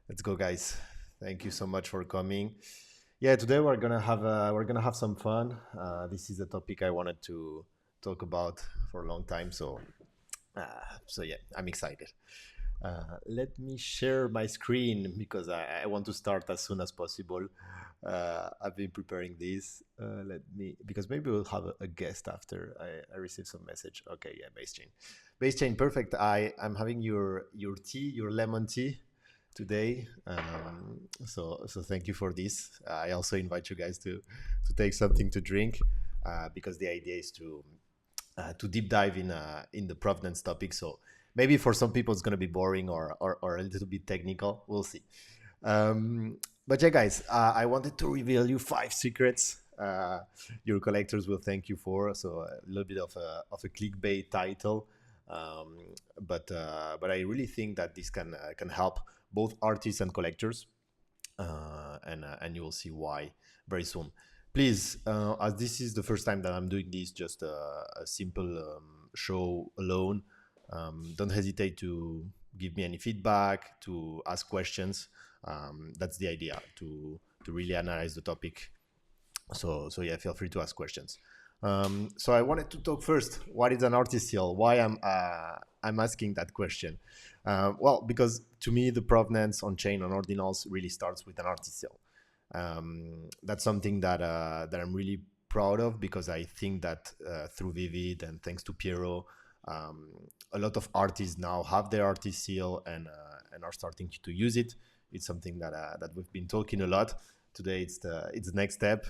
Let's go, guys. Thank you so much for coming. Yeah, today we're gonna have some fun. This is a topic I wanted to talk about for a long time, so yeah, I'm excited. Let me share my screen because I want to start as soon as possible. I've been preparing this. Let me because maybe we'll have a guest after I receive some message. Okay, yeah, base chain, perfect. I'm having your tea, your lemon tea today. So thank you for this. I also invite you guys to take something to drink because the idea is to deep dive in the provenance topic. So maybe for some people it's going to be boring or a little bit technical. We'll see. Um, but yeah, guys, I wanted to reveal you 5 secrets your collectors will thank you for. So a little bit of a clickbait title, um, but I really think that this can help both artists and collectors, and you will see why very soon. Please, as this is the first time that I'm doing this, just a simple show alone. Don't hesitate to give me any feedback, to ask questions. That's the idea to really analyze the topic. So yeah, feel free to ask questions. So I wanted to talk first. What is an artist seal? Why I'm asking that question? Well, because to me the provenance on chain on ordinals really starts with an artist seal. That's something that I'm really proud of because I think that through Vivid and thanks to Piero, um, a lot of artists now have their artist seal and are starting to use it. It's something that we've been talking a lot today. It's the next step.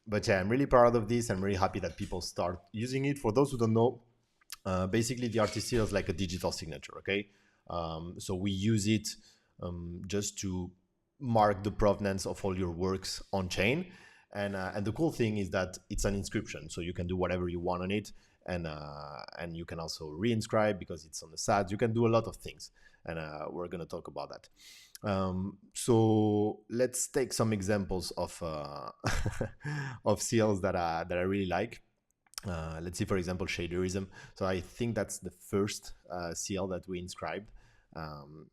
But yeah, I'm really proud of this. I'm really happy that people start using it. For those who don't know, basically the artist seal is like a digital signature. Okay, so we use it just to mark the provenance of all your works on chain. And the cool thing is that it's an inscription, so you can do whatever you want on it, and you can also reinscribe because it's on the SAD. You can do a lot of things, and we're gonna talk about that. So let's take some examples of of seals that I really like. Let's see, for example, shaderism. So I think that's the first seal that we inscribed. Um,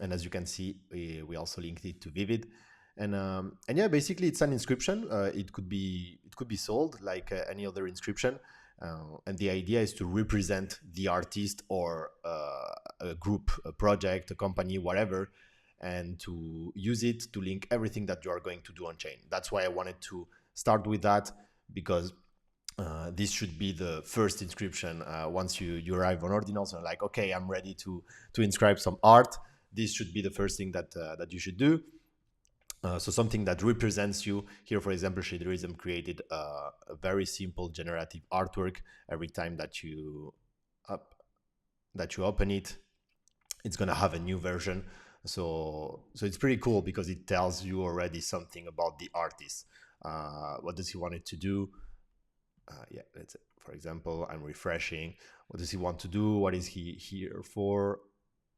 and as you can see, we also linked it to Vivid, and yeah, basically it's an inscription. It could be sold like any other inscription, and the idea is to represent the artist or a group, a project, a company, whatever, and to use it to link everything that you are going to do on chain. That's why I wanted to start with that because this should be the first inscription once you arrive on ordinals and like, okay, I'm ready to inscribe some art. This should be the first thing that you should do. So something that represents you. Here, for example, Shaderism created a very simple generative artwork. Every time up, that you open it, it's gonna have a new version. So it's pretty cool because it tells you already something about the artist. What does he want it to do? Yeah, let's, for example, I'm refreshing. What does he want to do? What is he here for?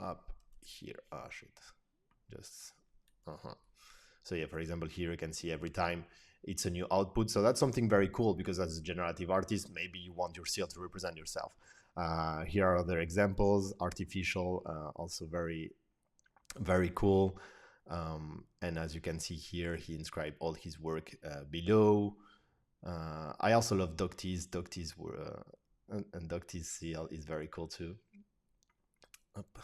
Up here. Ah, shit. Just, uh-huh. So yeah, for example, here you can see every time it's a new output. So that's something very cool because as a generative artist, maybe you want your seal to represent yourself. Here are other examples. Artificial, also very, very cool. And as you can see here, he inscribed all his work below. I also love Doct's. And Doct's seal is very cool too. Up.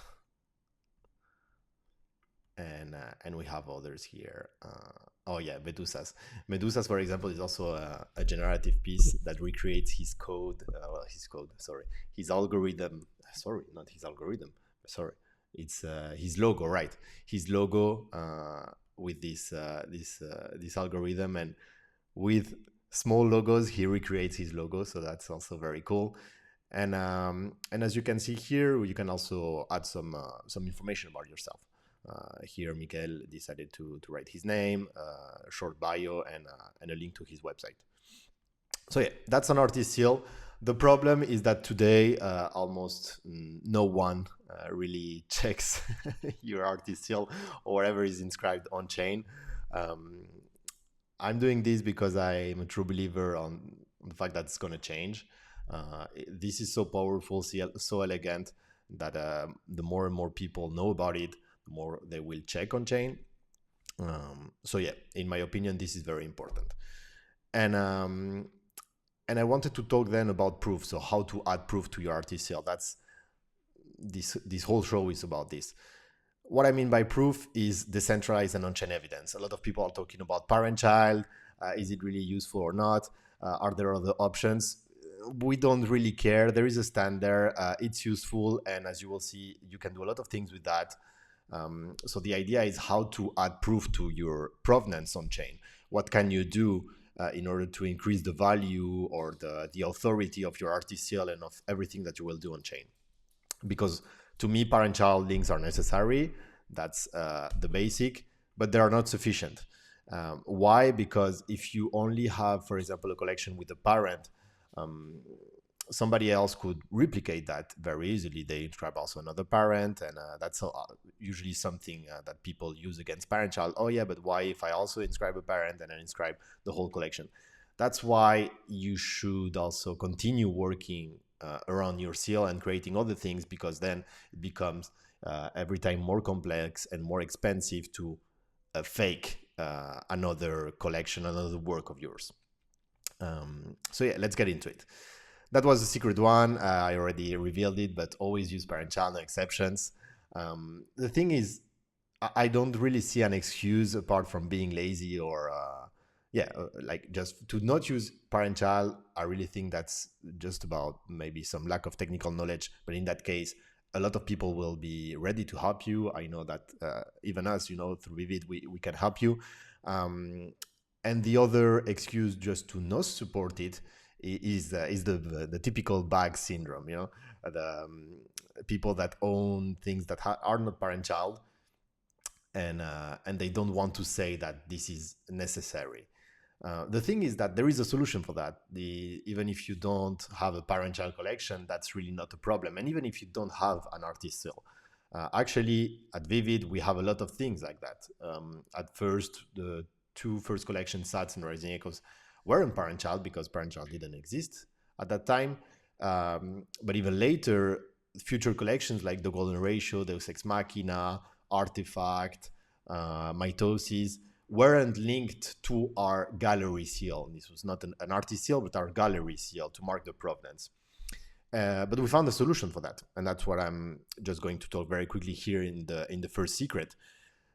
And we have others here. Oh yeah, Medusas. Medusas, for example, is also a generative piece that recreates his code. Well, his code. Sorry, his algorithm. Sorry, not his algorithm. Sorry, it's his logo. Right, his logo with this algorithm, and with small logos, he recreates his logo. So that's also very cool. And as you can see here, you can also add some information about yourself. Here, Miguel decided to write his name, a short bio, and a link to his website. So yeah, that's an artist seal. The problem is that today almost no one really checks your artist seal or whatever is inscribed on chain. Um, I'm doing this because I'm a true believer on the fact that it's going to change. This is so powerful, so elegant that the more and more people know about it, more they will check on chain. So yeah, in my opinion, this is very important. And I wanted to talk then about proof. So how to add proof to your RTCL. That's this whole show is about this. What I mean by proof is decentralized and on-chain evidence. A lot of people are talking about parent-child. Is it really useful or not? Are there other options? We don't really care. There is a standard. It's useful, and as you will see, you can do a lot of things with that. So the idea is how to add proof to your provenance on chain. What can you do in order to increase the value or the authority of your RTCL and of everything that you will do on chain? Because to me, parent-child links are necessary. That's the basic, but they are not sufficient. Why? Because if you only have, for example, a collection with a parent, somebody else could replicate that very easily. They inscribe also another parent, and that's usually something that people use against parent-child. Oh yeah, but why if I also inscribe a parent and then inscribe the whole collection? That's why you should also continue working around your seal and creating other things, because then it becomes every time more complex and more expensive to fake another collection, another work of yours. So yeah, let's get into it. That was the secret one. I already revealed it, but always use parent-child, no exceptions. The thing is, I don't really see an excuse apart from being lazy or like just to not use parent-child. I really think that's just about maybe some lack of technical knowledge. But in that case, a lot of people will be ready to help you. I know that even us, through Vivid, we can help you. And the other excuse just to not support it is the typical bag syndrome. The people that own things that are not parent-child, and they don't want to say that this is necessary. The thing is that there is a solution for that. Even if you don't have a parent-child collection, that's really not a problem. And even if you don't have an artist sale, actually at Vivid we have a lot of things like that. At first, the two first collections, Sats and Rising Echoes, weren't parent-child because parent-child didn't exist at that time. But even later, future collections like the Golden Ratio, Deus Ex Machina, Artifact, Mitosis weren't linked to our gallery seal. This was not an artist seal, but our gallery seal to mark the provenance. But we found a solution for that, and that's what I'm just going to talk very quickly here in the first secret.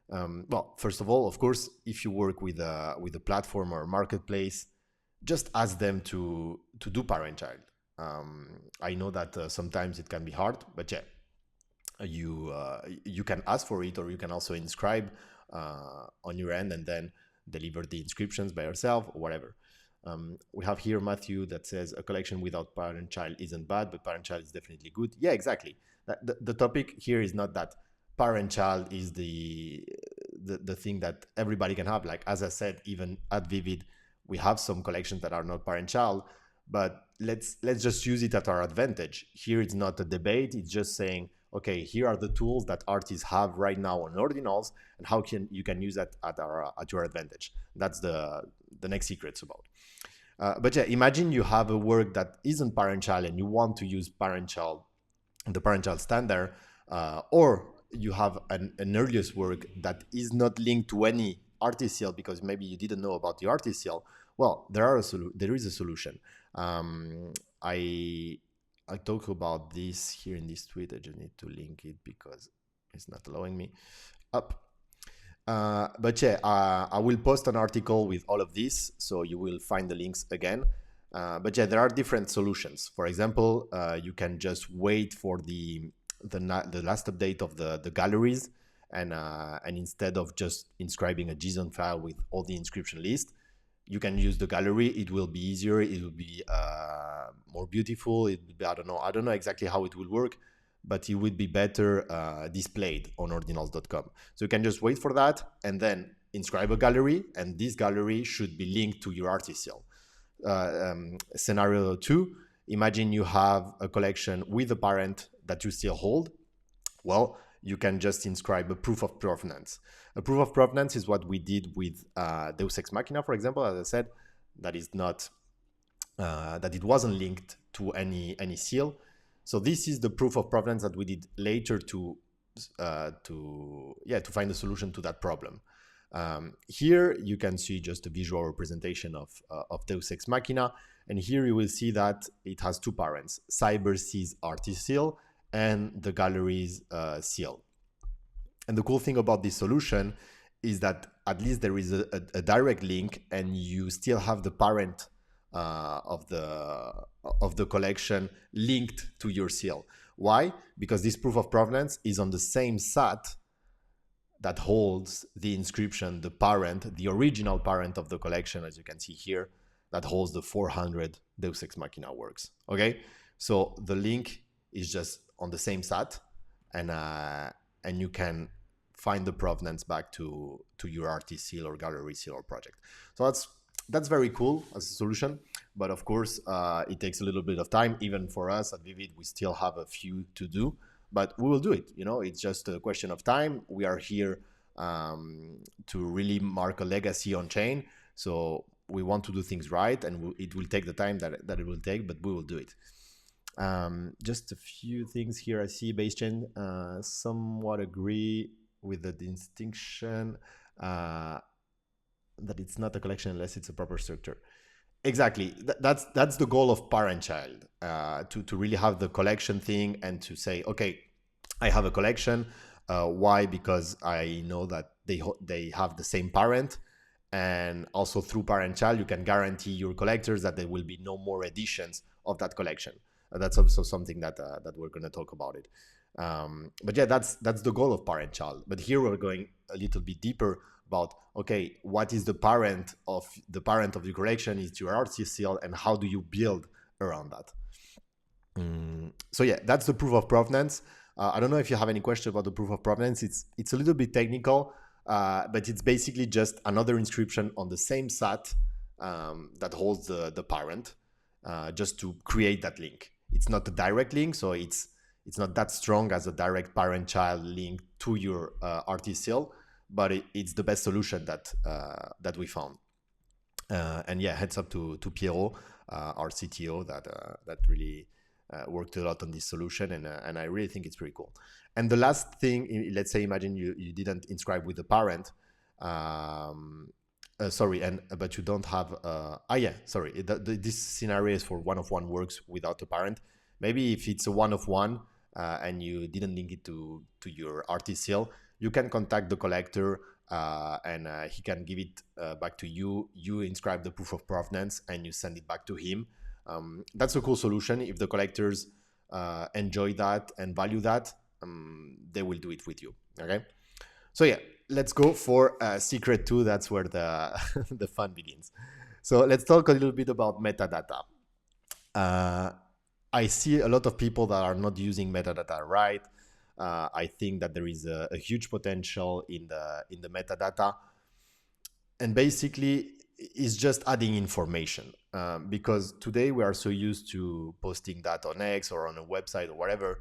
Well, first of all, of course, if you work with a platform or a marketplace, just ask them to do parent-child. I know that sometimes it can be hard, but yeah, you can ask for it, or you can also inscribe on your end and then deliver the inscriptions by yourself or whatever. We have here Matthew that says a collection without parent-child isn't bad, but parent-child is definitely good. Yeah, exactly. The topic here is not that parent-child is the thing that everybody can have. Like, as I said, even at Vivid, we have some collections that are not parent-child, but let's just use it at our advantage. Here it's not a debate. It's just saying, okay, here are the tools that artists have right now on ordinals, and how you can use that at your advantage. That's the next secret's about. But yeah, imagine you have a work that isn't parent-child and you want to use parent-child, the parent-child standard, or you have an earliest work that is not linked to any artist seal because maybe you didn't know about the artist seal. Well, there is a solution. I talk about this here in this tweet. I just need to link it because it's not allowing me up. But yeah, I will post an article with all of this, so you will find the links again. But yeah, there are different solutions. For example, you can just wait for the last update of the galleries, and instead of just inscribing a JSON file with all the inscription list, you can use the gallery. It will be easier. It will be more beautiful. It will be, I don't know exactly how it will work, but it would be better displayed on ordinals.com. So you can just wait for that and then inscribe a gallery, and this gallery should be linked to your artist seal. Scenario 2, imagine you have a collection with a parent that you still hold. Well, you can just inscribe a proof of provenance. A proof of provenance is what we did with Deus Ex Machina, for example. As I said, that is not that it wasn't linked to any seal. So this is the proof of provenance that we did later to to find a solution to that problem. Here you can see just a visual representation of Deus Ex Machina, and here you will see that it has two parents: CyberC's artist seal and the gallery's seal. And the cool thing about this solution is that at least there is a direct link, and you still have the parent of the collection linked to your seal. Why? Because this proof of provenance is on the same SAT that holds the inscription, the parent, the original parent of the collection, as you can see here, that holds the 400 Deus Ex Machina works. Okay, so the link is just on the same SAT, and you can find the provenance back to your artist seal or gallery seal or project. So that's very cool as a solution, but of course it takes a little bit of time. Even for us at Vivid, we still have a few to do, but we will do it. It's just a question of time. We are here to really mark a legacy on chain, so we want to do things right, and it will take the time that it will take, but we will do it. Just a few things here. I see base chain somewhat agree with the distinction that it's not a collection unless it's a proper structure. Exactly. That's the goal of parent-child, to really have the collection thing and to say, okay, I have a collection. Why? Because I know that they have the same parent, and also through parent-child, you can guarantee your collectors that there will be no more editions of that collection. That's also something that we're going to talk about it. But yeah, that's the goal of parent-child. But here we're going a little bit deeper about, okay, what is the parent of the collection? Is your artist seal, and how do you build around that? So yeah, that's the proof of provenance. I don't know if you have any question about the proof of provenance. It's a little bit technical, but it's basically just another inscription on the same SAT that holds the parent, just to create that link. It's not a direct link, so it's not that strong as a direct parent-child link to your artist seal, but it's the best solution that we found. And yeah, heads up to Piero, our CTO, that really worked a lot on this solution, and I really think it's pretty cool. And the last thing, let's say, imagine you didn't inscribe with the parent, but you don't have. This scenario is for one-of-one works without a parent. Maybe if it's a one-of-one and you didn't link it to your artist seal, you can contact the collector and he can give it back to you. You inscribe the proof of provenance and you send it back to him. That's a cool solution. If the collectors enjoy that and value that, they will do it with you. Okay. So yeah, let's go for secret 2. That's where the the fun begins. So let's talk a little bit about metadata. I see a lot of people that are not using metadata right. I think that there is a huge potential in the metadata, and basically it's just adding information, because today we are so used to posting that on X or on a website or whatever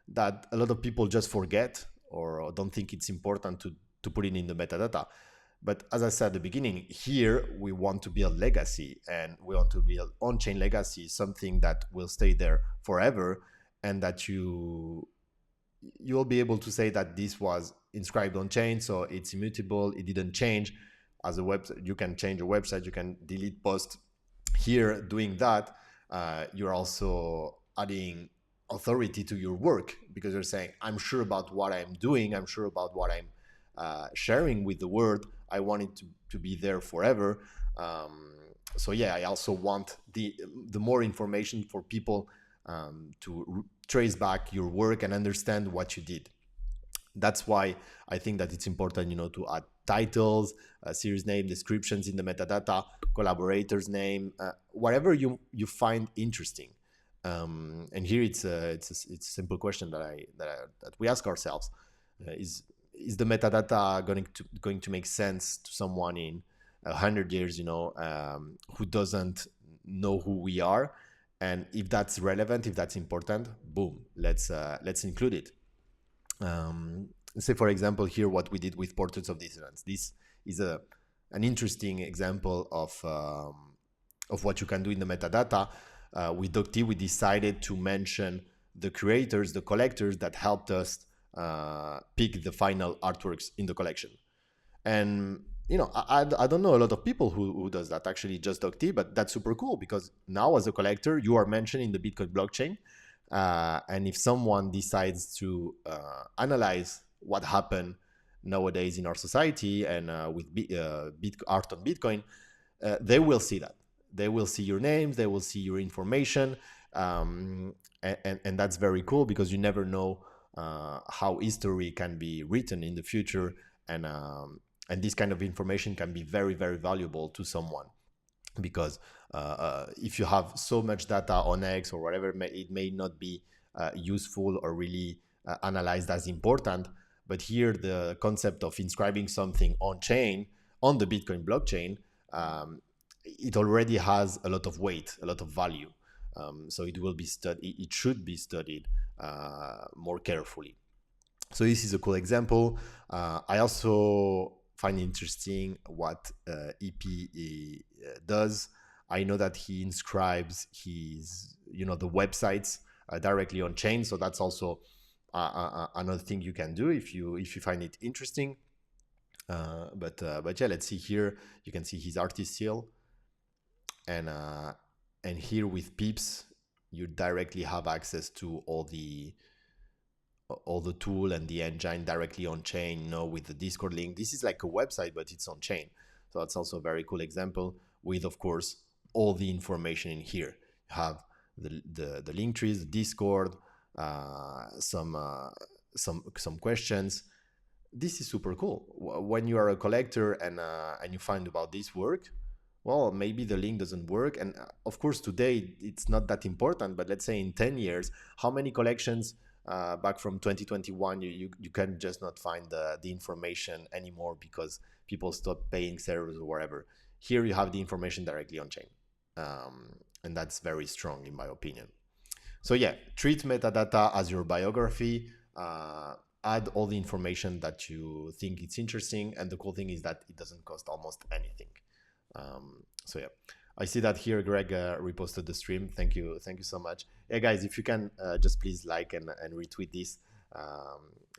that a lot of people just forget or don't think it's important to put it in the metadata. But as I said at the beginning, here we want to build legacy, and we want to build on-chain legacy, something that will stay there forever, and that you'll be able to say that this was inscribed on chain, so it's immutable, it didn't change. As a website, you can change a website, you can delete posts. Here, doing that, you're also adding authority to your work, because you're saying, I'm sure about what I'm doing, I'm sure about what I'm sharing with the world. I want it to be there forever. So yeah, I also want the more information for people to trace back your work and understand what you did. That's why I think that it's important, to add titles, series name, descriptions in the metadata, collaborator's name, whatever you find interesting. And here it's a simple question that we ask ourselves: is the metadata going to make sense to someone in 100 years, who doesn't know who we are? And if that's relevant, if that's important, boom, let's include it. Say, for example, here what we did with Portraits of Dissidents. This is an interesting example of what you can do in the metadata. With Docti, we decided to mention the creators, the collectors that helped us pick the final artworks in the collection. And I don't know a lot of people who does that, actually, just Doc T, but that's super cool because now as a collector, you are mentioned in the Bitcoin blockchain. And if someone decides to analyze what happened nowadays in our society and with art on Bitcoin, they will see that. They will see your names, they will see your information. And that's very cool because you never know how history can be written in the future. And this kind of information can be very, very valuable to someone because if you have so much data on X or whatever, it may not be useful or really analyzed as important. But here, the concept of inscribing something on chain, on the Bitcoin blockchain, it already has a lot of weight, a lot of value. So it will be studied. It should be studied more carefully. So this is a cool example. I also find interesting what EP does. I know that he inscribes his, the websites directly on chain. So that's also another thing you can do if you find it interesting. But yeah, let's see here. You can see his artist seal, and here with Pips, you directly have access to all the tool and the engine directly on chain, with the Discord link. This is like a website, but it's on chain. So that's also a very cool example with, of course, all the information in here. You have the link trees, the Discord, some questions. This is super cool. When you are a collector and you find about this work, well, maybe the link doesn't work. And of course, today it's not that important, but let's say in 10 years, how many collections back from 2021, you can just not find the information anymore because people stop paying servers or whatever. Here you have the information directly on chain. And that's very strong in my opinion. So yeah, treat metadata as your biography. Add all the information that you think it's interesting. And the cool thing is that it doesn't cost almost anything. So yeah, I see that here Greg reposted the stream. Thank you so much. Yeah, guys, if you can just please like and retweet this.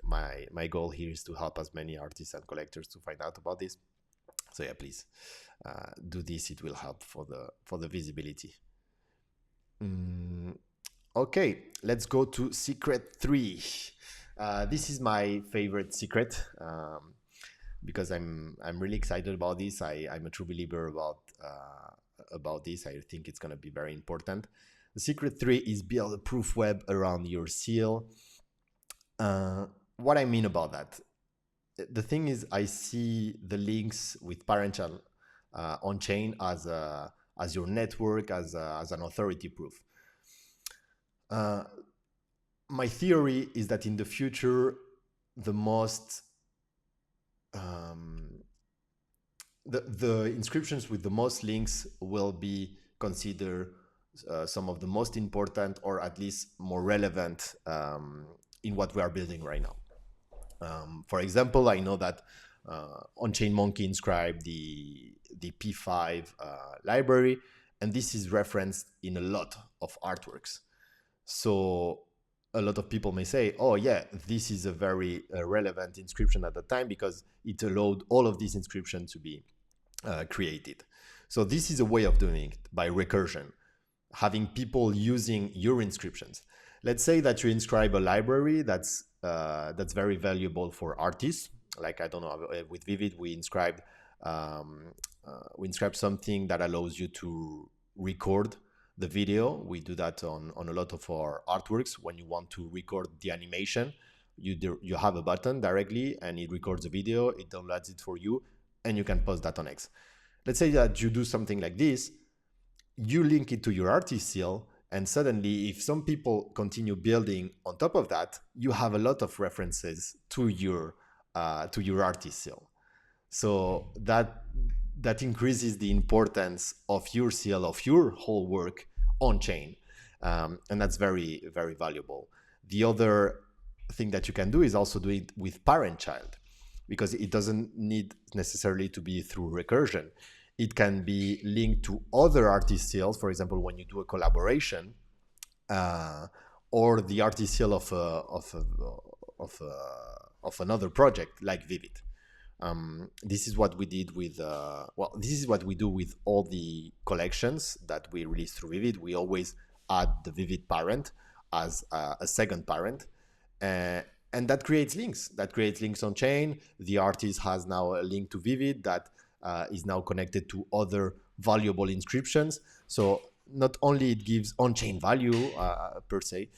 My goal here is to help as many artists and collectors to find out about this. So yeah, please do this. It will help for the visibility. Okay, let's go to secret 3. This is my favorite secret. Because I'm really excited about this. I'm a true believer about this. I think it's going to be very important. The secret 3 is build a proof web around your seal. What I mean about that, the thing is, I see the links with parental on chain as your network, as an authority proof. My theory is that in the future, the most the inscriptions with the most links will be considered some of the most important, or at least more relevant in what we are building right now. For example, I know that on-chain Monkey inscribed the P5 library, and this is referenced in a lot of artworks. So a lot of people may say, oh yeah, this is a very relevant inscription at the time because it allowed all of these inscriptions to be created. So this is a way of doing it by recursion, having people using your inscriptions. Let's say that you inscribe a library that's very valuable for artists. Like, I don't know, with Vivid, we inscribed something that allows you to record the video. We do that on a lot of our artworks. When you want to record the animation, you have a button directly and it records the video, it downloads it for you, and you can post that on X. Let's say that you do something like this, you link it to your artist seal, and suddenly if some people continue building on top of that, you have a lot of references to your artist seal. So that increases the importance of your seal, of your whole work on chain. And that's very, very valuable. The other thing that you can do is also do it with parent-child, because it doesn't need necessarily to be through recursion. It can be linked to other artist seals. For example, when you do a collaboration, or the artist seal of of another project like Vivid. This is what we did with this is what we do with all the collections that we release through Vivid. We always add the Vivid parent as a second parent, uh, and that creates links. That creates links on chain. The artist has now a link to Vivid that is now connected to other valuable inscriptions. So not only it gives on-chain value per se,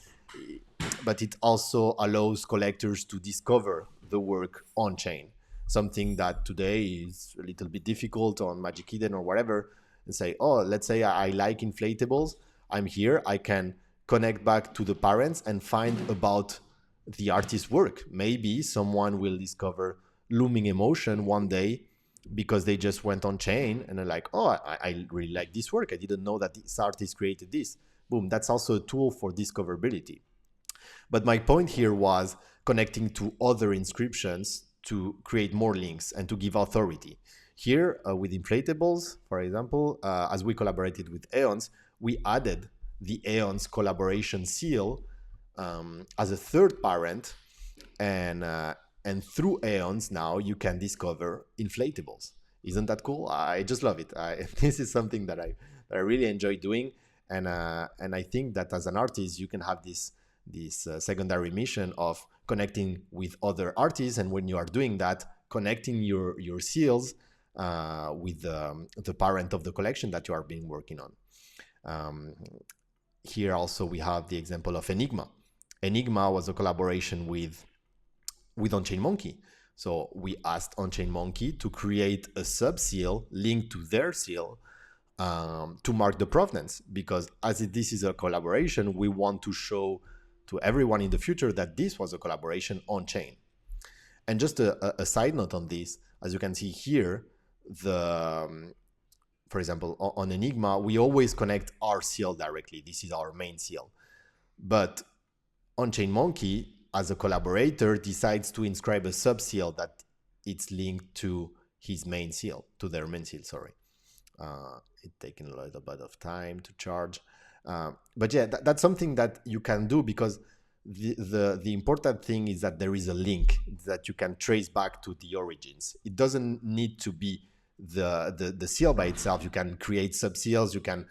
but it also allows collectors to discover the work on chain. Something that today is a little bit difficult on Magic Eden or whatever, and say, oh, let's say I like inflatables. I'm here. I can connect back to the parents and find about the artist's work. Maybe someone will discover looming emotion one day because they just went on chain and are like, oh, I really like this work. I didn't know that this artist created this. Boom. That's also a tool for discoverability. But my point here was connecting to other inscriptions to create more links and to give authority. Here with inflatables, for example, as we collaborated with Aeons, we added the Aeons collaboration seal as a third parent, and through Aeons now you can discover inflatables. Isn't that cool? I just love it. This is something that I really enjoy doing, and I think that as an artist you can have this secondary mission of connecting with other artists, and when you are doing that, connecting your seals with the parent of the collection that you are being working on. Here also we have the example of Enigma. Enigma was a collaboration with Onchain Monkey. So we asked Onchain Monkey to create a sub seal linked to their seal to mark the provenance, because as this is a collaboration, we want to show to everyone in the future that this was a collaboration on chain. And just a side note on this, as you can see here, for example, on Enigma, we always connect our seal directly. This is our main seal. But Onchain Monkey, as a collaborator, decides to inscribe a sub seal that it's linked to his main seal, to their main seal, sorry. It's taking a little bit of time to charge. But yeah, that's something that you can do, because the important thing is that there is a link that you can trace back to the origins. It doesn't need to be the seal by itself. You can create sub seals, you can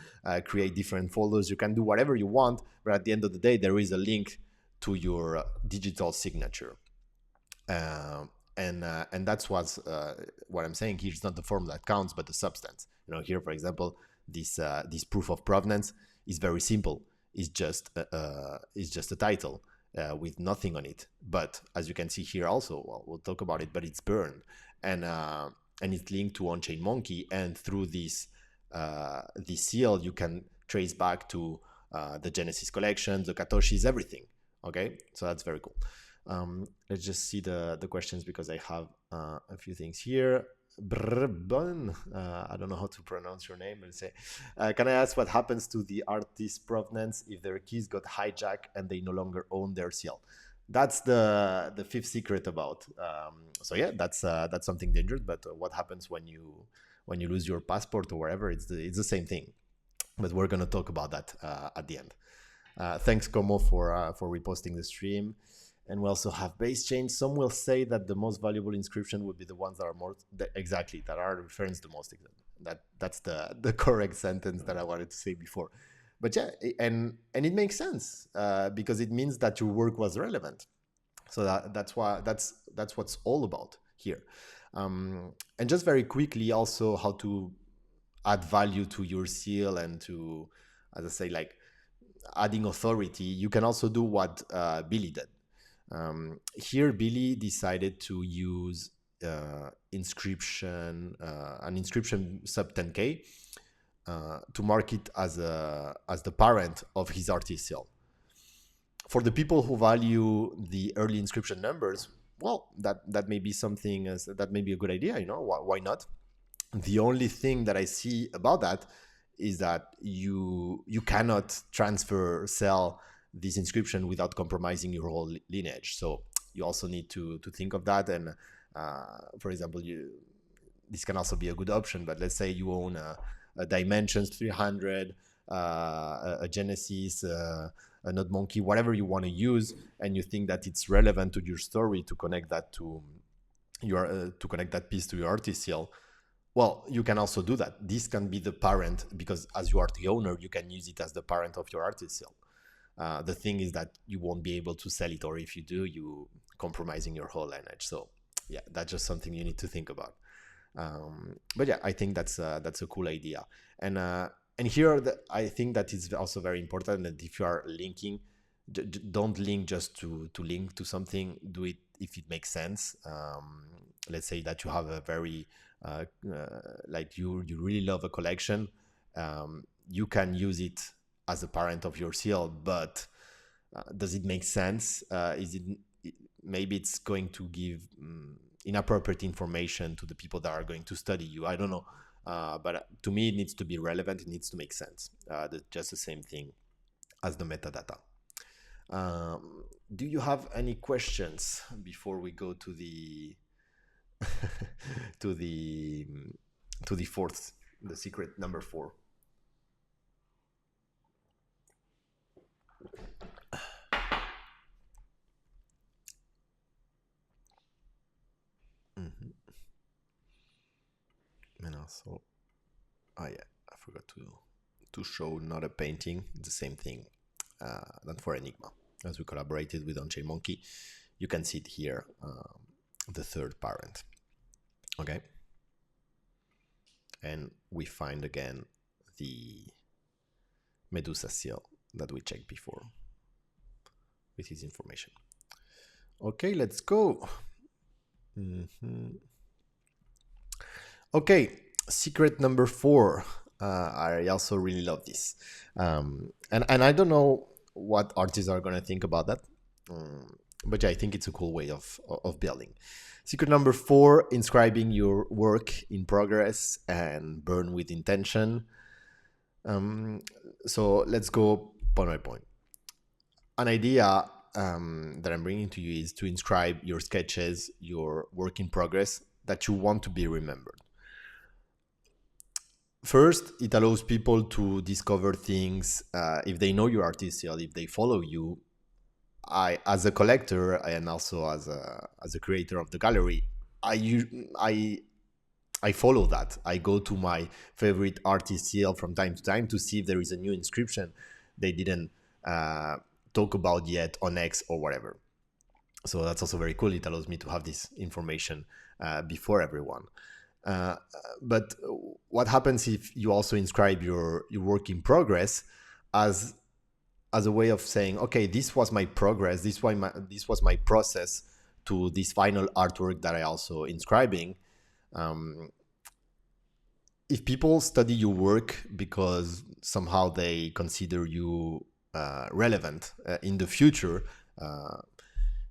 create different folders, you can do whatever you want, but at the end of the day there is a link to your digital signature. And that's what I'm saying here. It's not the form that counts, but the substance. Here, for example, this proof of provenance is very simple. It's just a title with nothing on it. But as you can see here, also, well, we'll talk about it. But it's burned, and it's linked to Onchain Monkey. And through this seal, you can trace back to the Genesis collection, the Katoshis, everything. Okay, so that's very cool. Let's just see the questions, because I have a few things here. I don't know how to pronounce your name. Let's say, can I ask what happens to the artist provenance if their keys got hijacked and they no longer own their seal? That's the fifth secret about. So yeah, that's something dangerous. But what happens when you lose your passport or wherever? It's the same thing. But we're gonna talk about that at the end. Thanks, Como, for reposting the stream. And we also have base change. Some will say that the most valuable inscription would be the ones that are more exactly that are referenced the most. That's the correct sentence that I wanted to say before. But yeah, and it makes sense because it means that your work was relevant. So that's what's all about here. And just very quickly, also how to add value to your seal and to, as I say, like adding authority. You can also do what Billy did. Here, Billy decided to use an inscription sub 10K to mark it as the parent of his artist seal. For the people who value the early inscription numbers, well, that may be something that may be a good idea. Why not? The only thing that I see about that is that you cannot sell this inscription without compromising your whole lineage. So you also need to think of that. And for example, this can also be a good option. But let's say you own a Dimensions 300, a Genesis, a node monkey, whatever you want to use, and you think that it's relevant to your story to connect that to to connect that piece to your RTCL, well, you can also do that. This can be the parent, because as you are the owner, you can use it as the parent of your RTCL. The thing is that you won't be able to sell it, or if you do, you compromising your whole lineage. So yeah, that's just something you need to think about. But yeah, I think that's a cool idea. And here, I think that it's also very important that if you are linking, don't link just to link to something. Do it if it makes sense. Let's say that you have a very like you really love a collection. You can use it as a parent of your seal, but does it make sense? Is it maybe it's going to give inappropriate information to the people that are going to study you? I don't know, but to me, it needs to be relevant. It needs to make sense. Just the same thing as the metadata. Do you have any questions before we go to the to the fourth, the secret number 4? Mm-hmm. And also, oh yeah, I forgot to show not a painting, the same thing than for Enigma. As we collaborated with On-Chain Monkey, you can see it here, the third parent. Okay. And we find again the Medusa seal that we checked before with his information. Okay, let's go. Mm-hmm. Okay, secret number 4. I also really love this. And I don't know what artists are going to think about that. But yeah, I think it's a cool way of building. Secret number 4, inscribing your work in progress and burn with intention. So let's go point by point. An idea that I'm bringing to you is to inscribe your sketches, your work in progress that you want to be remembered. First, it allows people to discover things if they know your artist, if they follow you. I, as a collector and also as a creator of the gallery, I follow that. I go to my favorite artist seal from time to time to see if there is a new inscription they didn't talk about yet on X or whatever. So that's also very cool. It allows me to have this information before everyone. But what happens if you also inscribe your work in progress as a way of saying, okay, this was my progress, this was my process to this final artwork that I also inscribing. If people study your work because somehow they consider you relevant in the future,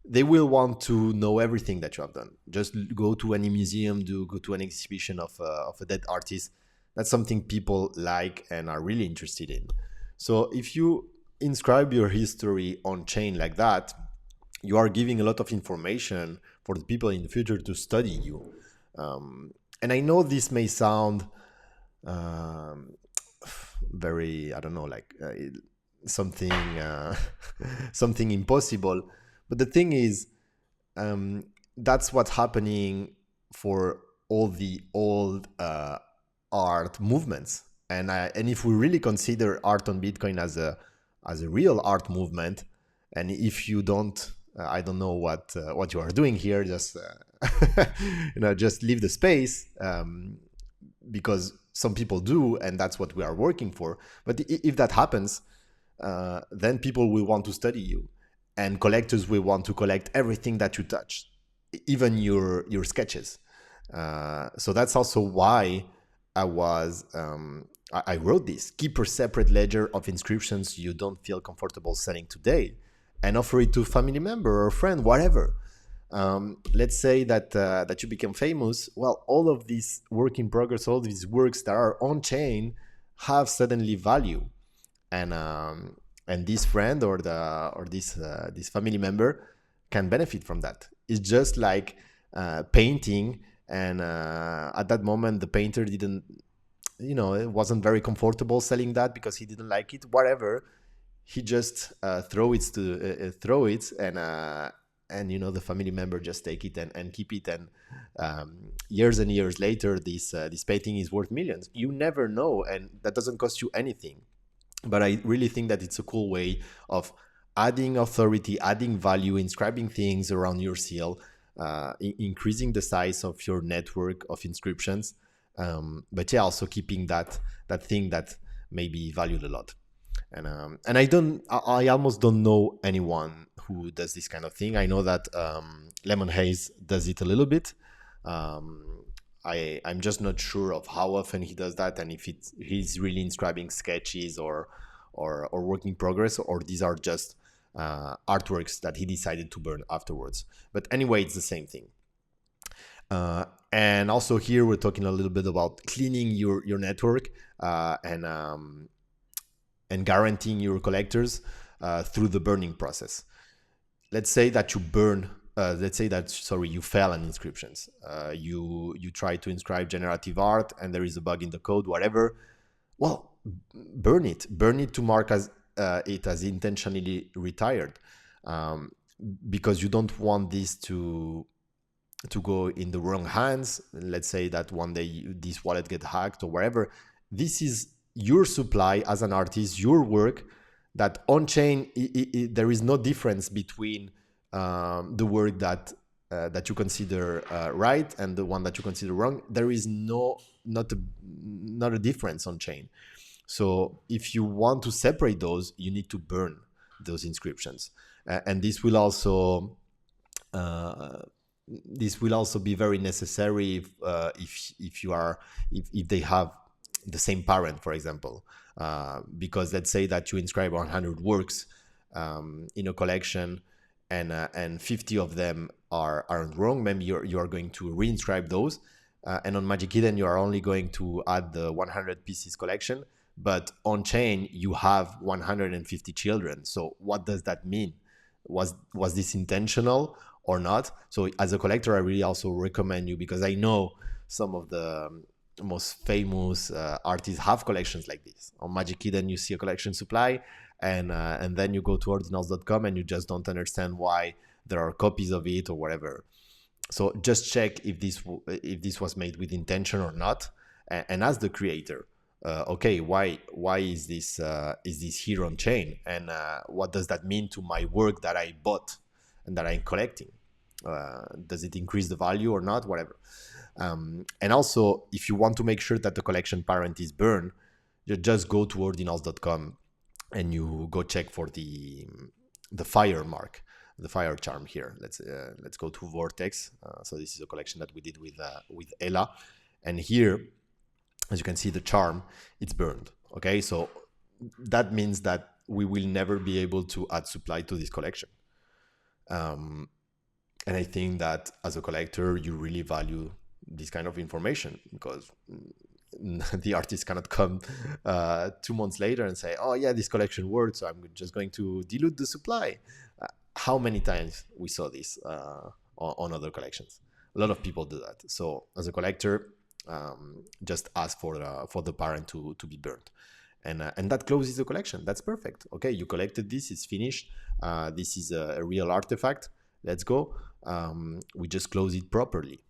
they will want to know everything that you have done. Just go to any museum, go to an exhibition of a dead artist. That's something people like and are really interested in. So if you inscribe your history on chain like that, you are giving a lot of information for the people in the future to study you. And I know this may sound very, I don't know, like something something impossible. But the thing is, that's what's happening for all the old art movements. And if we really consider art on Bitcoin as a real art movement, and if you don't, I don't know what you are doing here. Just just leave the space, because some people do, and that's what we are working for. But if that happens, then people will want to study you. And collectors will want to collect everything that you touch, even your sketches. So that's also why I wrote this. Keep a separate ledger of inscriptions you don't feel comfortable selling today, and offer it to a family member or friend, whatever. Let's say that you become famous. Well, all of these work in progress, all these works that are on chain, have suddenly value, and this friend or this family member can benefit from that. It's just like painting, and at that moment the painter didn't, it wasn't very comfortable selling that because he didn't like it, whatever. he just throw it, and the family member just take it and keep it, years and years later this painting is worth millions. You never know, and that doesn't cost you anything. But I really think that it's a cool way of adding authority, adding value, inscribing things around your seal, increasing the size of your network of inscriptions. But yeah, also keeping that thing that may be valued a lot. And I almost don't know anyone who does this kind of thing. I know that Lemon Haze does it a little bit. Um, I'm just not sure of how often he does that, and if he's really inscribing sketches or work in progress, or these are just artworks that he decided to burn afterwards. But anyway, it's the same thing. And also here we're talking a little bit about cleaning your network, and guaranteeing your collectors through the burning process. Let's say that you burn. Let's say that, sorry, you fail on inscriptions. You try to inscribe generative art and there is a bug in the code, whatever. Well, burn it. Burn it to mark as it as intentionally retired, because you don't want this to go in the wrong hands. Let's say that one day this wallet get hacked or whatever. This is your supply as an artist, your work, that on chain there is no difference between the work that you consider right and the one that you consider wrong. There is not a difference on chain. So if you want to separate those, you need to burn those inscriptions, and this will also be very necessary if they have the same parent, for example, because let's say that you inscribe 100 works in a collection, and 50 of them aren't wrong. Maybe you are going to reinscribe those, and on Magic Eden you are only going to add the 100 pieces collection, but on chain you have 150 children. So what does that mean? Was this intentional or not? So as a collector, I really also recommend you, because I know some of the most famous artists have collections like this. On Magic Eden, you see a collection supply, and then you go to ordinals.com and you just don't understand why there are copies of it or whatever. So just check if this was made with intention or not, and ask the creator, okay, why is this here on chain, and what does that mean to my work that I bought and that I'm collecting? Does it increase the value or not? Whatever. And also, if you want to make sure that the collection parent is burned, you just go to ordinals.com and you go check for the fire mark, the fire charm here. Let's go to Vortex. So this is a collection that we did with Ella, and here, as you can see, the charm, it's burned. Okay, so that means that we will never be able to add supply to this collection. And I think that as a collector, you really value this kind of information, because the artist cannot come 2 months later and say, oh yeah, this collection worked, so I'm just going to dilute the supply. How many times we saw this on other collections? A lot of people do that. So as a collector, just ask for the parent to be burned, and that closes the collection. That's perfect. Okay, you collected this, it's finished. This is a real artifact. Let's go. We just close it properly.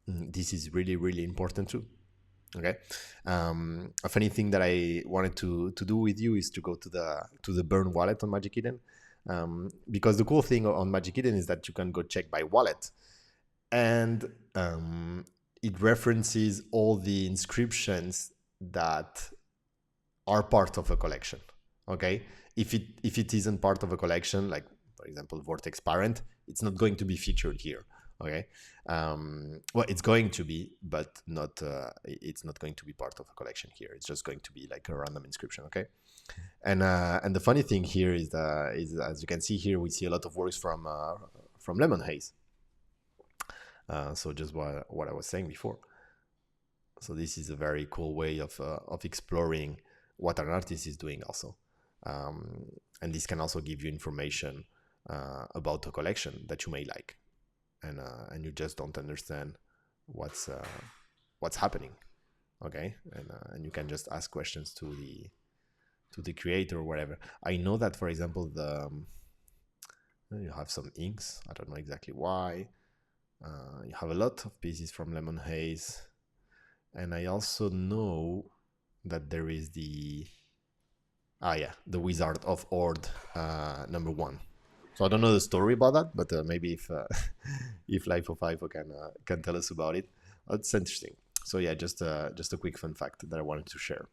This is really, really important too. Okay. A funny thing that I wanted to do with you is to go to the burn wallet on Magic Eden, because the cool thing on Magic Eden is that you can go check by wallet, and it references all the inscriptions that are part of a collection. Okay, if it isn't part of a collection, like for example Vortex parent, it's not going to be featured here. Okay, well, it's going to be, but not it's not going to be part of a collection here. It's just going to be like a random inscription. Okay, and the funny thing here is as you can see here, we see a lot of works from Lemon Haze. So just what I was saying before. So this is a very cool way of exploring what an artist is doing also, and this can also give you information about a collection that you may like, and you just don't understand what's happening. Okay, and you can just ask questions to to the creator or whatever. I know that, for example, you have some inks. I don't know exactly why. You have a lot of pieces from Lemon Haze, and I also know that there is the Wizard of Ord #1. So I don't know the story about that, but maybe if if Life of Ivo can tell us about it, it's interesting. So yeah, just a quick fun fact that I wanted to share.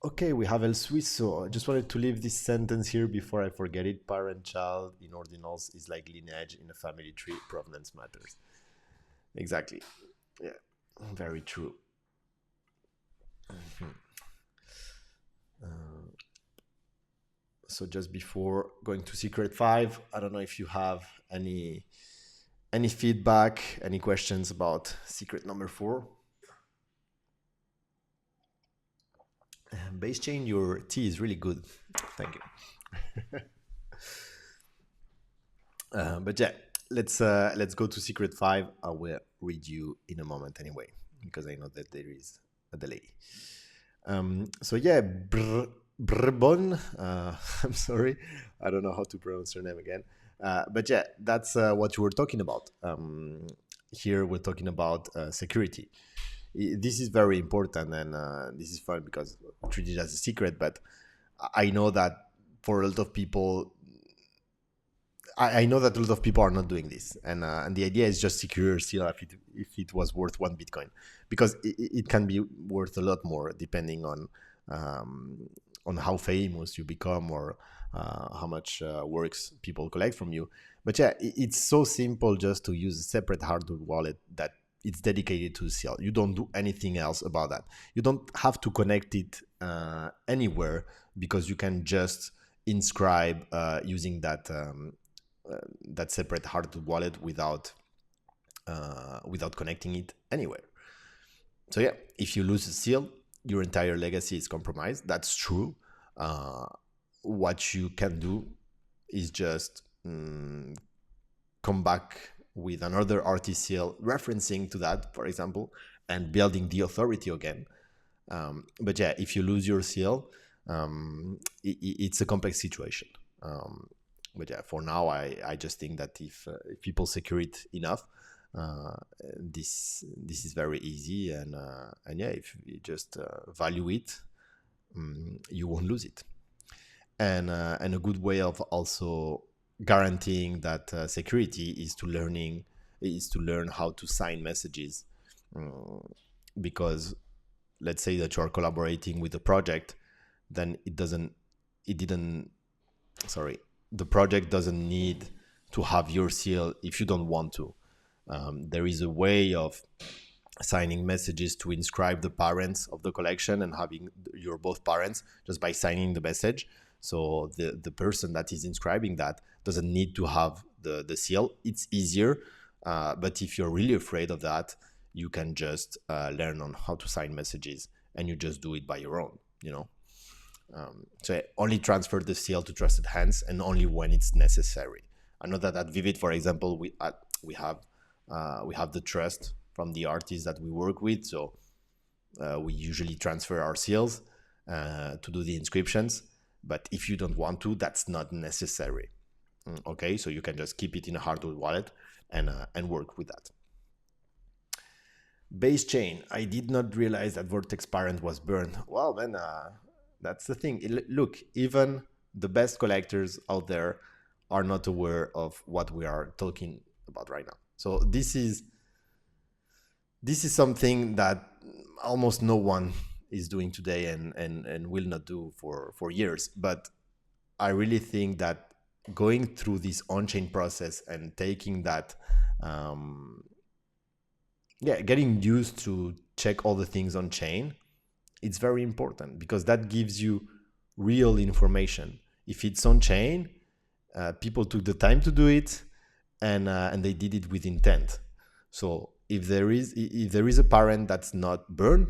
Okay, we have El Suizo. I just wanted to leave this sentence here before I forget it. Parent-child in ordinals is like lineage in a family tree. Provenance matters. Exactly. Yeah, very true. So just before going to Secret 5, I don't know if you have any feedback, any questions about secret number 4. Base chain, your tea is really good. Thank you. But yeah, let's go to Secret 5. I will read you in a moment anyway, because I know that there is a delay. So yeah, Brebon, I'm sorry, I don't know how to pronounce her name again. But yeah, that's what you were talking about. Here we're talking about security. This is very important, and this is fun because I treat it as a secret, but I know that for a lot of people, I know that a lot of people are not doing this, and the idea is just secure still if it was worth 1 Bitcoin, because it can be worth a lot more depending on how famous you become or how much works people collect from you. But yeah, it's so simple just to use a separate hardware wallet that it's dedicated to the seal. You don't do anything else about that. You don't have to connect it anywhere, because you can just inscribe using that separate hardware wallet without connecting it anywhere. So yeah, if you lose a seal, your entire legacy is compromised. That's true. What you can do is just come back with another RTCL referencing to that, for example, and building the authority again. But yeah, if you lose your seal, it's a complex situation. But yeah, for now, I just think that if people secure it enough, this is very easy, and yeah, if you just value it, you won't lose it. And a good way of also guaranteeing that security is to learn how to sign messages, because let's say that you are collaborating with a project, then the project doesn't need to have your seal if you don't want to. There is a way of signing messages to inscribe the parents of the collection and having your both parents just by signing the message. So the person that is inscribing that doesn't need to have the seal. It's easier, but if you're really afraid of that, you can just learn on how to sign messages, and you just do it by your own, so only transfer the seal to trusted hands, and only when it's necessary. I know that at Vivid, for example, we have the trust from the artists that we work with, so we usually transfer our seals to do the inscriptions. But if you don't want to, that's not necessary. Okay, so you can just keep it in a hardware wallet and work with that. Base chain. I did not realize that Vortex parent was burned. Well, man, that's the thing. Look, even the best collectors out there are not aware of what we are talking about right now. So this is something that almost no one is doing today and will not do for years. But I really think that going through this on-chain process and taking that, getting used to check all the things on chain, it's very important, because that gives you real information. If it's on chain, people took the time to do it, and they did it with intent. So if there is a parent that's not burned,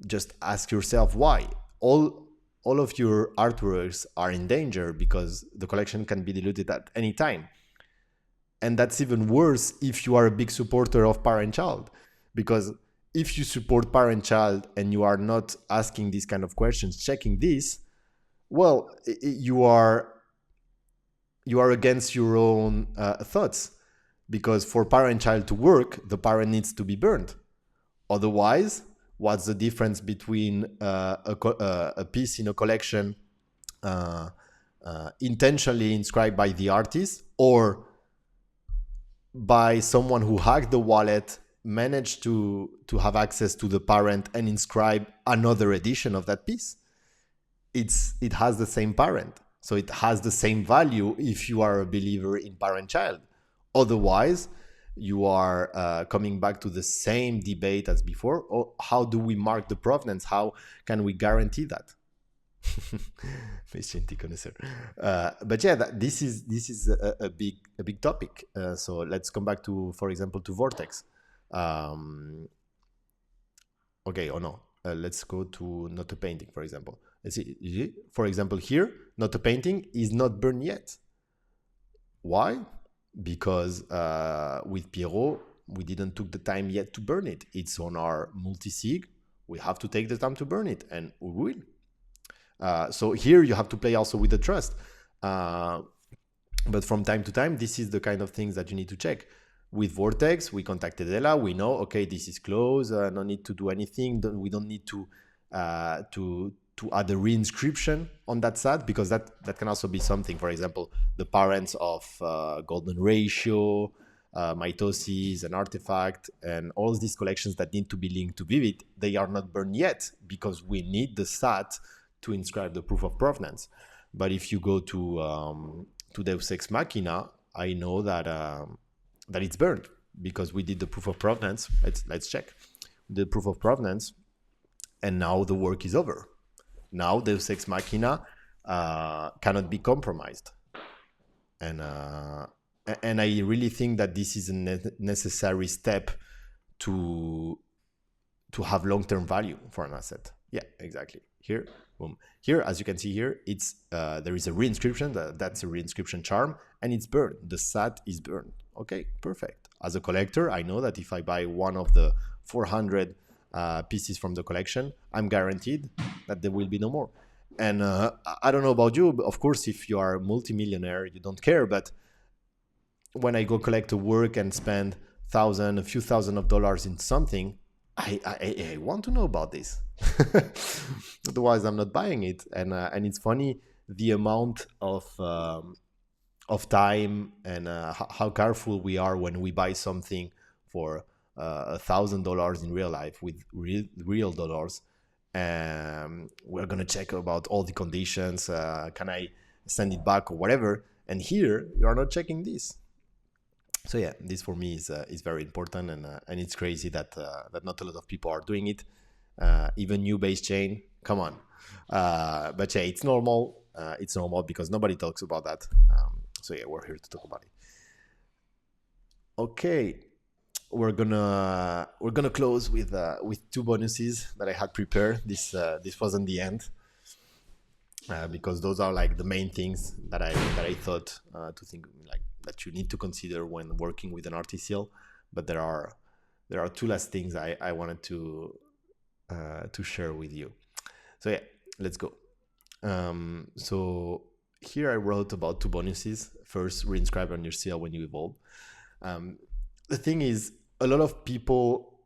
just ask yourself why. All of your artworks are in danger because the collection can be deleted at any time. And that's even worse if you are a big supporter of parent-child, because if you support parent-child and you are not asking these kind of questions, checking this, well, you are against your own thoughts, because for parent-child to work, the parent needs to be burned. Otherwise, what's the difference between a piece in a collection uh, intentionally inscribed by the artist, or by someone who hacked the wallet, managed to have access to the parent and inscribe another edition of that piece? It has the same parent, so it has the same value if you are a believer in parent-child. Otherwise, you are coming back to the same debate as before. Oh, how do we mark the provenance? How can we guarantee that? But yeah, this is a big topic. So let's come back to, for example, to Vortex. Um, okay, or no, let's go to not a painting, for example. Let's see. For example, here, not a painting is not burned yet. Why? Because with Pierrot, we didn't took the time yet to burn it. It's on our multi-sig. We have to take the time to burn it, and we will. So here you have to play also with the trust. But from time to time, this is the kind of things that you need to check. With Vortex, we contacted Ella. We know, okay, this is closed. No need to do anything. We don't need to add a reinscription on that SAT, because that can also be something. For example, the parents of Golden Ratio, Mitosis, and Artifact, and all these collections that need to be linked to Vivid, they are not burned yet, because we need the SAT to inscribe the proof of provenance. But if you go to Deus Ex Machina, I know that it's burned, because we did the proof of provenance. Let's check the proof of provenance, and now the work is over. Now Deus Ex Machina cannot be compromised, and I really think that this is a necessary step to have long-term value for an asset. Yeah, exactly. Here, boom. Here, as you can see here, it's there is a reinscription. That's a reinscription charm, and it's burned. The SAT is burned. Okay, perfect. As a collector, I know that if I buy one of the 400 pieces from the collection, I'm guaranteed that there will be no more. And I don't know about you, but of course, if you are a multimillionaire, you don't care. But when I go collect a work and spend a few thousand of dollars in something, I want to know about this. Otherwise, I'm not buying it. And it's funny the amount of time and how careful we are when we buy something for $1,000 in real life with real dollars. We're gonna check about all the conditions. Can I send it back or whatever? And here you are not checking this. So yeah, this for me is very important, and it's crazy that not a lot of people are doing it. Even new base chain, come on. But yeah, it's normal. It's normal because nobody talks about that. So yeah, we're here to talk about it. Okay, we're gonna close with two bonuses that I had prepared. This wasn't the end, because those are like the main things that I thought to think like that you need to consider when working with an artist seal. But there are two last things I wanted to share with you. So yeah, let's go. So here I wrote about two bonuses. First, reinscribe on your seal when you evolve. The thing is, a lot of people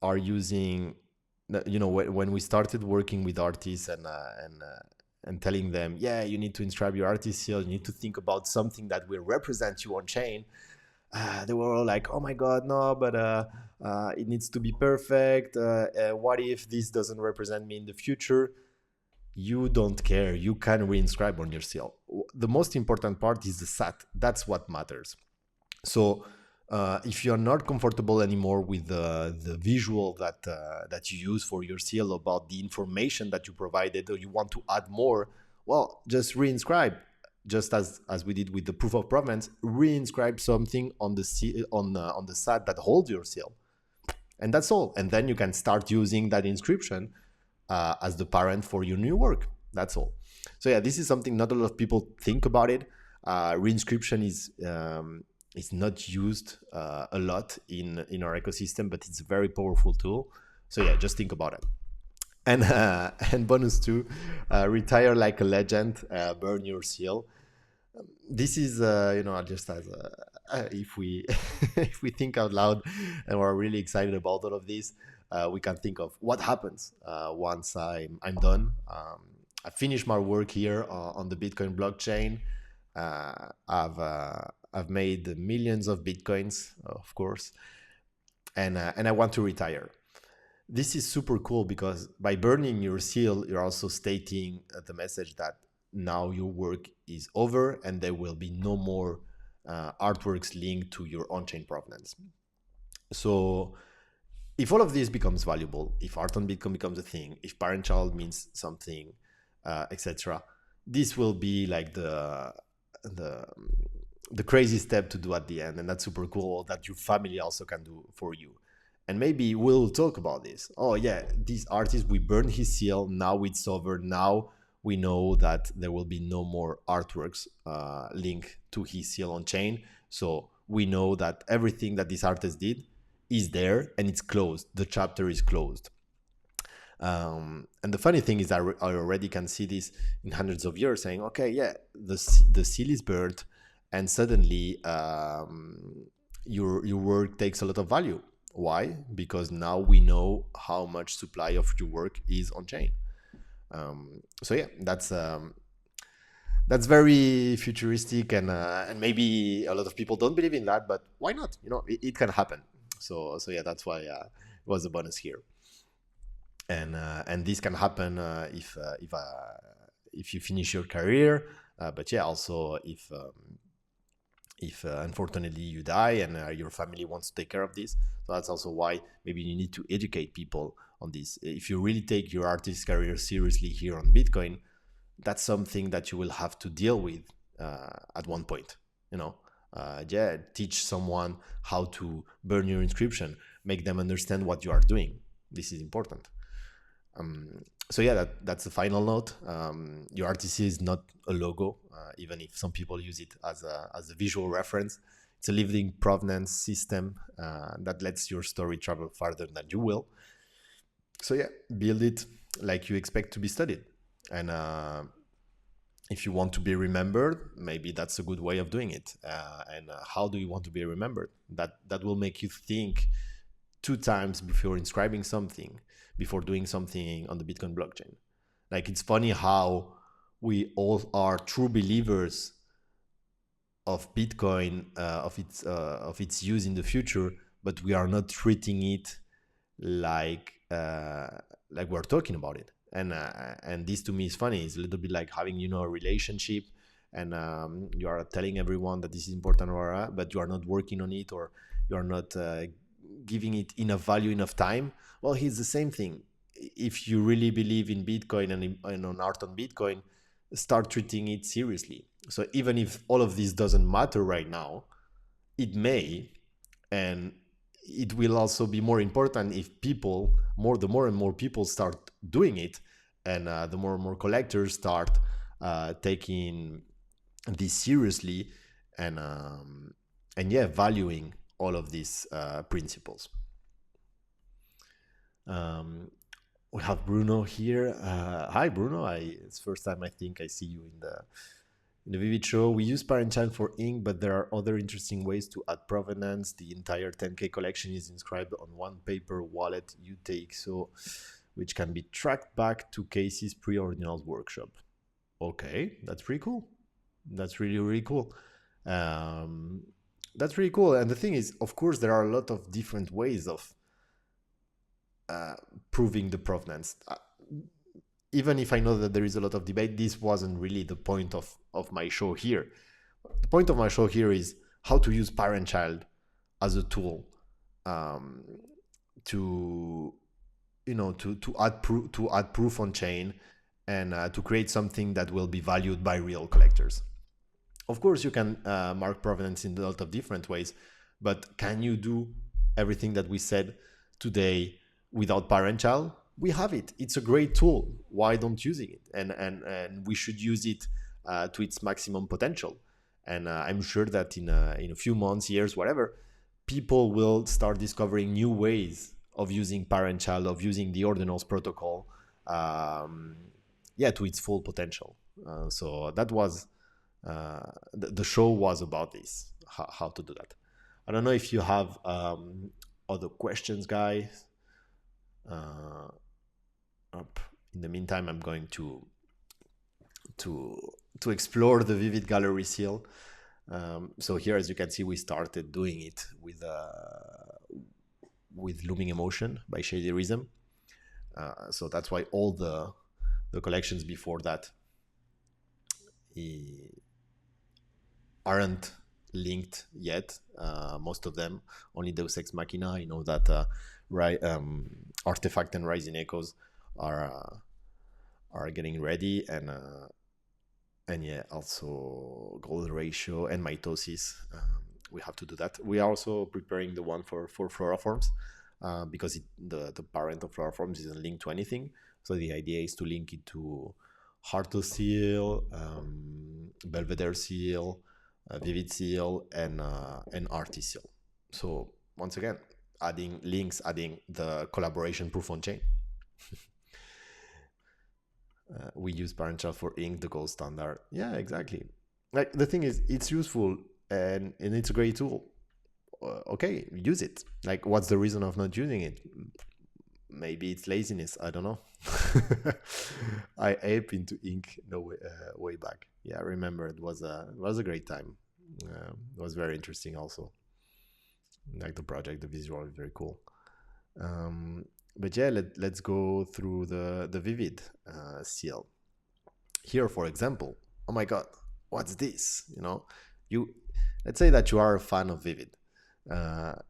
are using, when we started working with artists and telling them, yeah, you need to inscribe your artist seal, you need to think about something that will represent you on chain. They were all like, oh my God, no, but it needs to be perfect. What if this doesn't represent me in the future? You don't care. You can reinscribe on your seal. The most important part is the SAT. That's what matters. So if you're not comfortable anymore with the visual that you use for your seal, about the information that you provided, or you want to add more, well, just reinscribe. Just as we did with the proof of provenance, reinscribe something on the SAT that holds your seal, and that's all. And then you can start using that inscription as the parent for your new work. That's all. So yeah, this is something not a lot of people think about it. Reinscription It's not used a lot in our ecosystem, but it's a very powerful tool. So yeah, just think about it. And and bonus two, retire like a legend, burn your seal. This is just as if we if we think out loud and we're really excited about all of this, we can think of what happens once I'm done. I finish my work here on the Bitcoin blockchain. I've made millions of bitcoins, of course, and I want to retire. This is super cool because by burning your seal, you're also stating the message that now your work is over and there will be no more artworks linked to your on-chain provenance. So if all of this becomes valuable, if art on Bitcoin becomes a thing, if parent-child means something, etc., this will be like the the crazy step to do at the end, and that's super cool that your family also can do for you. And maybe we'll talk about this. Oh yeah, this artist, we burned his seal, now it's over. Now we know that there will be no more artworks linked to his seal on chain. So we know that everything that this artist did is there and it's closed. The chapter is closed. And the funny thing is, I already can see this in hundreds of years saying, okay, yeah, the seal is burned, and suddenly your work takes a lot of value. Why? Because now we know how much supply of your work is on chain. So yeah, that's very futuristic, and maybe a lot of people don't believe in that, but why not? It can happen. So yeah, that's why it was a bonus here. And this can happen if you finish your career, but yeah, also if unfortunately you die and your family wants to take care of this. So that's also why maybe you need to educate people on this. If you really take your artist career seriously here on Bitcoin, that's something that you will have to deal with at one point. Yeah, teach someone how to burn your inscription, make them understand what you are doing. This is important. So yeah, that's the final note. Your RTC is not a logo, even if some people use it as a visual reference. It's a living provenance system that lets your story travel farther than you will. So yeah, build it like you expect to be studied. And if you want to be remembered, maybe that's a good way of doing it. And how do you want to be remembered? That will make you think 2 times before inscribing something, before doing something on the Bitcoin blockchain. Like, it's funny how we all are true believers of Bitcoin, of its use in the future, but we are not treating it like we're talking about it. And this to me is funny. It's a little bit like having a relationship, and you are telling everyone that this is important, but you are not working on it, or you are not giving it enough value, enough time. Well, it's the same thing. If you really believe in Bitcoin and on art on Bitcoin, start treating it seriously. So even if all of this doesn't matter right now, it may, and it will also be more important if the more and more people start doing it, and the more and more collectors start taking this seriously, and yeah, valuing all of these principles. We have Bruno here. Hi, Bruno. It's the first time I think I see you in the Vivid show. We use parent-child for ink, but there are other interesting ways to add provenance. The entire 10K collection is inscribed on one paper wallet you take, so which can be tracked back to Casey's pre-ordinals workshop. Okay, that's pretty cool. That's really, really cool. That's really cool. And the thing is, of course, there are a lot of different ways of proving the provenance. Even if I know that there is a lot of debate, this wasn't really the point of my show here. The point of my show here is how to use parent-child as a tool to add proof on chain, and to create something that will be valued by real collectors. Of course, you can mark provenance in a lot of different ways, but can you do everything that we said today without parent-child? We have it. It's a great tool. Why don't using it? And we should use it to its maximum potential. And I'm sure that in a few months, years, whatever, people will start discovering new ways of using parent-child, of using the ordinals protocol, um, yeah, to its full potential. So that was the show was about this, how to do that. I don't know if you have other questions, guys. Uh, Up. In the meantime, I'm going to to explore the Vivid Gallery seal. So here, as you can see, we started doing it with Looming Emotion by Shady Rhythm. So that's why all the collections before that aren't linked yet. Most of them, only Deus Ex Machina. I know that right, Artifact and Rising Echoes are getting ready, and yeah, also Gold Ratio and Mitosis. We have to do that. We are also preparing the one for Floriforms, because the parent of Floriforms isn't linked to anything. So the idea is to link it to Heartless Seal, Belvedere Seal, Vivid Seal, and Arty Seal. So once again, adding links, adding the collaboration proof on chain. We use parent-child for ink, the gold standard. Yeah, exactly. Like the thing is, it's useful and it's a great tool. Okay, use it. Like, what's the reason of not using it? Maybe it's laziness. I don't know. I ape into ink no way back. Yeah, I remember it was a great time. It was very interesting also. Like the project, the visual is very cool. But yeah, let's go through the Vivid seal. Here, for example, oh my God, what's this? You let's say that you are a fan of Vivid.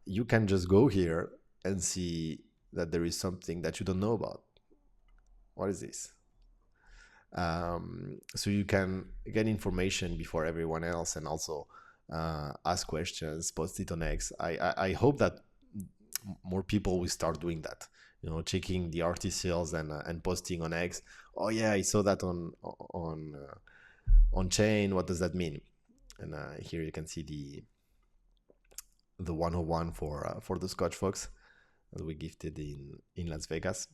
You can just go here and see that there is something that you don't know about. What is this? So you can get information before everyone else, and also ask questions, post it on X. I hope that more people will start doing that. Checking the artist sales and posting on X. Oh yeah, I saw that on chain. What does that mean? And here you can see the 101 for the Scotch Fox that we gifted in Las Vegas.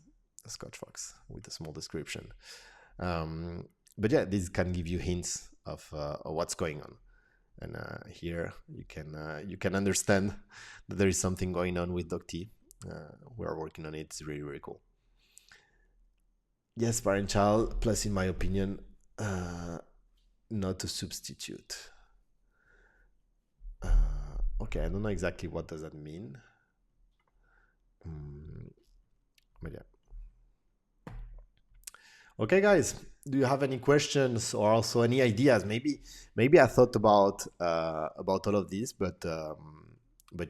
The Scotch Fox with a small description. But yeah, this can give you hints of what's going on. And here you can understand that there is something going on with Doc T. We are working on it. It's really, really cool. Yes, parent-child, plus in my opinion, not to substitute. Okay, I don't know exactly what does that mean. But yeah. Okay, guys, do you have any questions or also any ideas? Maybe I thought about all of this, but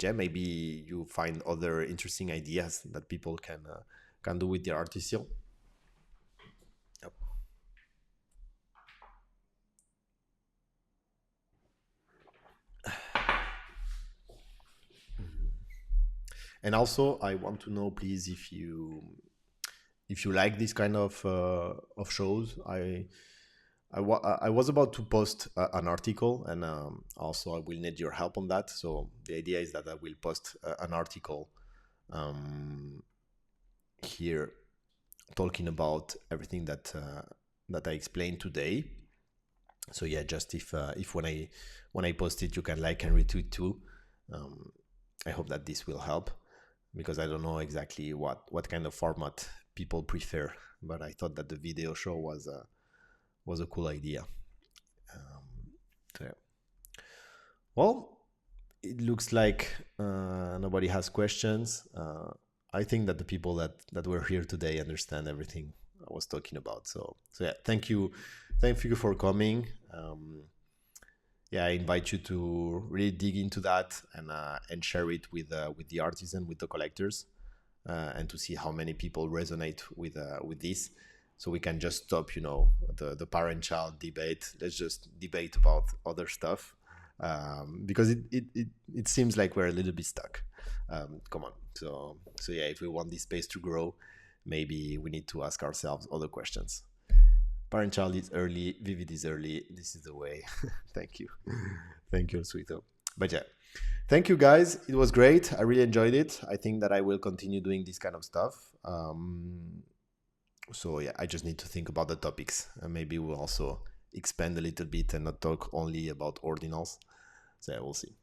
yeah, maybe you find other interesting ideas that people can do with their artisan. Yep. And also, I want to know, please, if you like this kind of shows. I was about to post an article, and also I will need your help on that. So the idea is that I will post an article here talking about everything that I explained today. So yeah, just if when I post it, you can like and retweet too. I hope that this will help, because I don't know exactly what kind of format people prefer, but I thought that the video show was a cool idea. So yeah. Well, it looks like nobody has questions. I think that the people that were here today understand everything I was talking about. So yeah, thank you for coming. Yeah, I invite you to really dig into that and share it with the artisan, with the collectors, and to see how many people resonate with this. So we can just stop, the parent-child debate. Let's just debate about other stuff, because it seems like we're a little bit stuck. Come on. So yeah, if we want this space to grow, maybe we need to ask ourselves other questions. Parent child is early, vivid is early. This is the way. Thank you. Thank you, sweeto. But yeah, thank you guys. It was great. I really enjoyed it. I think that I will continue doing this kind of stuff. So yeah, I just need to think about the topics. And maybe we'll also expand a little bit and not talk only about ordinals. So yeah, we'll see.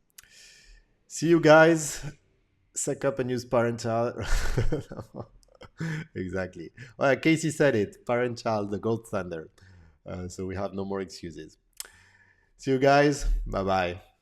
See you guys. Suck up and use parent child. Exactly. Well, Casey said it. Parent child, the gold standard. So we have no more excuses. See you guys. Bye bye.